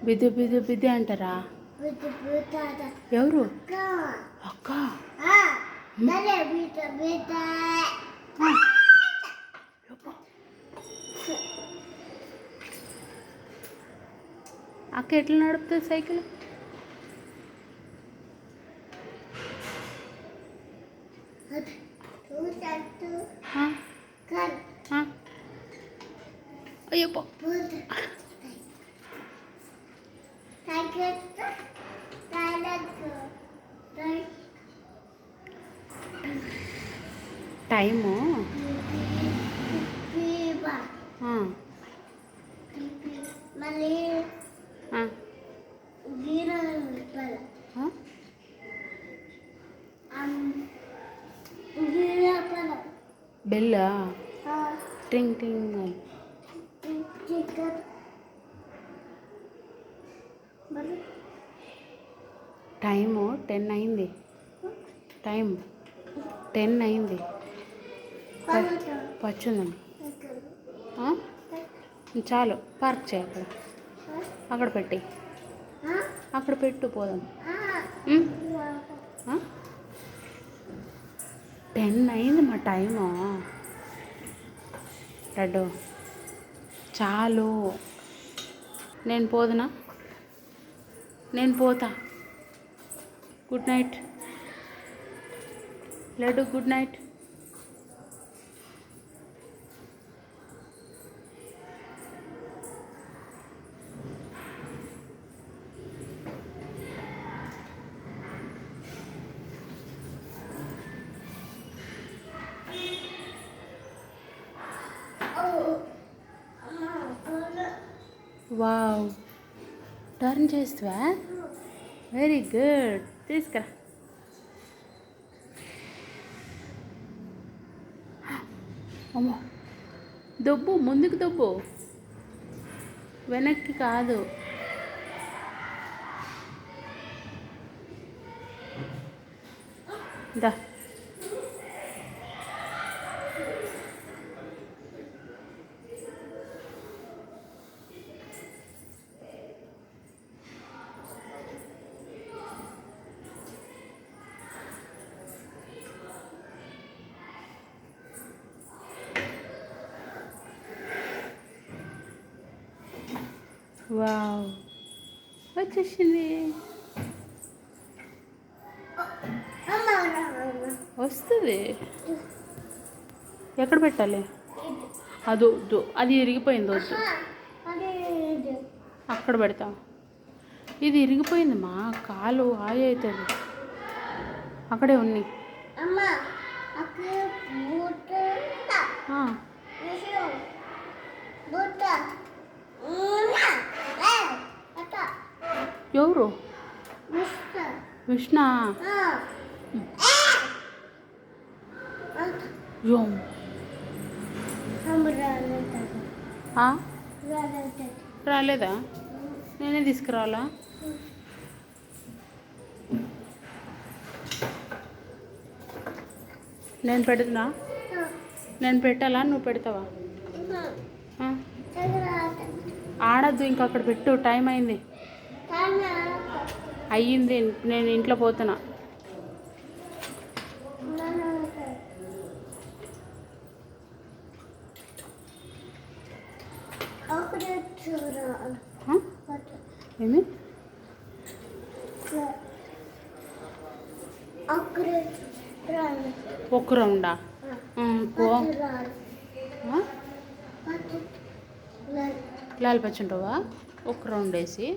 బిద్దు బిద్దు బిద్దు అంటారా? ఎవరు? అక్క. అక్క ఎట్లా నడుపుతుంది సైకిల్? అయ్యప్ప. టైము బెల్లా టింగ్ టింగ్. టైము 10 అయింది. టైం 10 అయింది. పచ్చుందండి. చాలు, పార్క్ చేయి అక్కడ. అక్కడ పెట్టి అక్కడ పెట్టు, పోదాం. 10 అయింది మా టైము. లడ్డు చాలు. నేను పోదునా? నేను పోతా. Good night Laddu, good night. Wow, turn చేస్తావా? Very good. తీసుకురా. అమ్మో, దొబ్బు, ముందుకు దొబ్బు, వెనక్కి కాదు. దా. వావ్, వచ్చేసింది. వస్తుంది. ఎక్కడ పెట్టాలి? అదొద్దు, అది ఇరిగిపోయింది. వద్దు, అక్కడ పెడతా. ఇది ఇరిగిపోయింది మా కాలు, ఆయ అవుతుంది. అక్కడే ఉన్నాయి. ఎవరు? విష్ణు. రాలేదా? నేనే తీసుకురావాలా? నేను పెడుతున్నా? నేను పెట్టాలా? నువ్వు పెడతావా? ఆడద్దు, ఇంక అక్కడ పెట్టు. టైం అయింది. అయ్యింది, నేను ఇంట్లో పోతున్నా. ఏమి? ఒక రౌండా? పో. లాల్ పచ్చుంటావా? ఒక రౌండ్ వేసి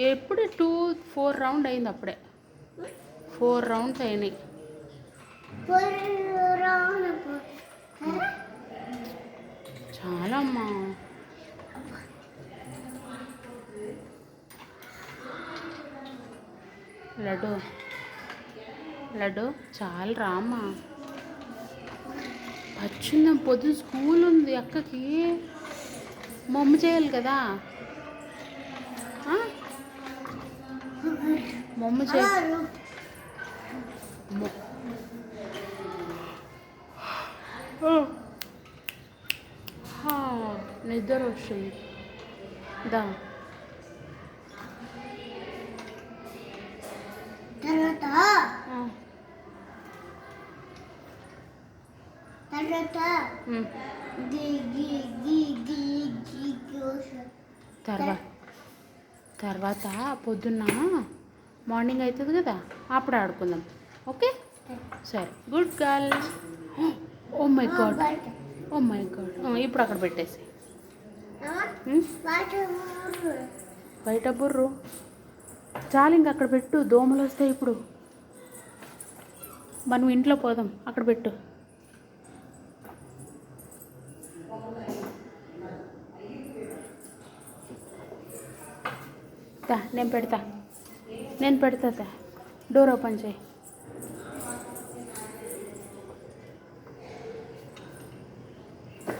ఎప్పుడే 4 రౌండ్ అయింది. అప్పుడే 4 రౌండ్స్ అయినాయి. చాలా అమ్మా. లడ్డు లడ్డు చాలా రామ్మా. వచ్చిందాం, పొద్దున స్కూల్ ఉంది అక్కకి. మమ్మ చేయాలి కదా. మమ్మ చేయాలి. నిద్ర వస్తుంది. దా తర్వాత ఆ, తర్వాత ఉమ్. గి గి గి గి గి గి తర్వాత తర్వాత పొద్దున్న మార్నింగ్ అవుతుంది కదా, అప్పుడు ఆడుకుందాం. ఓకే, సరే. Good girl. Oh my God, oh my God. ఇప్పుడు అక్కడ పెట్టేసి. బయట బుర్రు చాలు, ఇంక అక్కడ పెట్టు. దోమలు వస్తాయి ఇప్పుడు. మనం ఇంట్లో పోదాం, అక్కడ పెట్టు. దా, నేను పెడతా. డోర్ ఓపెన్ చేయి.